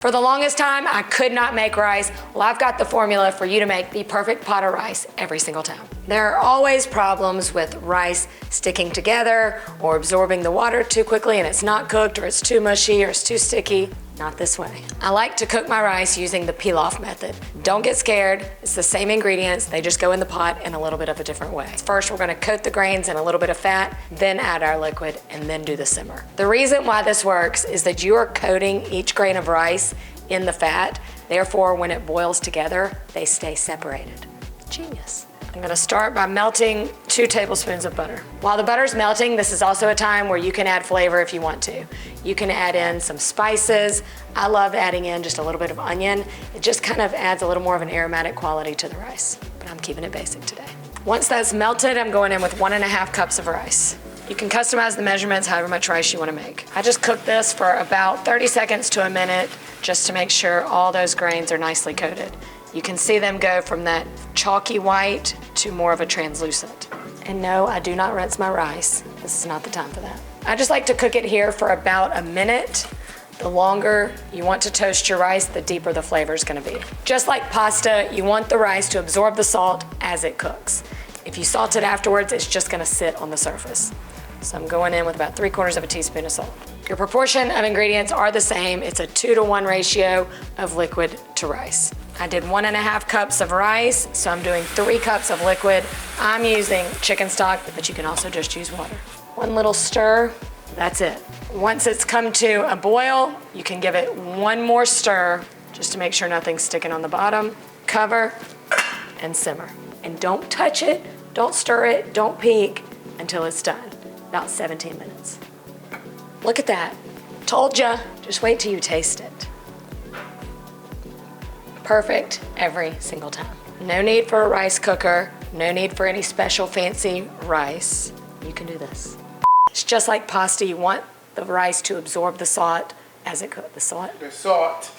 For the longest time, I could not make rice. Well, I've got the formula for you to make the perfect pot of rice every single time. There are always problems with rice sticking together or absorbing the water too quickly and it's not cooked, or it's too mushy, or it's too sticky. Not this way. I like to cook my rice using the Pilaf method. Don't get scared. It's the same ingredients. They just go in the pot in a little bit of a different way. First, we're gonna coat the grains in a little bit of fat, then add our liquid, and then do the simmer. The reason why this works is that you are coating each grain of rice in the fat. Therefore, when it boils together, they stay separated. Genius. I'm gonna start by melting 2 tablespoons of butter. While the butter's melting, this is also a time where you can add flavor if you want to. You can add in some spices. I love adding in just a little bit of onion. It just kind of adds a little more of an aromatic quality to the rice, but I'm keeping it basic today. Once that's melted, I'm going in with 1.5 cups of rice. You can customize the measurements however much rice you want to make. I just cook this for about 30 seconds to a minute just to make sure all those grains are nicely coated. You can see them go from that chalky white to more of a translucent. And no, I do not rinse my rice. This is not the time for that. I just like to cook it here for about a minute. The longer you want to toast your rice, the deeper the flavor is gonna be. Just like pasta, you want the rice to absorb the salt as it cooks. If you salt it afterwards, it's just gonna sit on the surface. So I'm going in with about 3/4 teaspoon of salt. Your proportion of ingredients are the same. It's a 2-to-1 ratio of liquid to rice. I did 1.5 cups of rice, so I'm doing 3 cups of liquid. I'm using chicken stock, but you can also just use water. 1 little stir, that's it. Once it's come to a boil, you can give it 1 more stir just to make sure nothing's sticking on the bottom. Cover and simmer. And don't touch it, don't stir it, don't peek until it's done. About 17 minutes. Look at that. Told ya. Just wait till you taste it. Perfect every single time. No need for a rice cooker. No need for any special fancy rice. You can do this. It's just like pasta. You want the rice to absorb the salt as it cooks. The salt? The salt.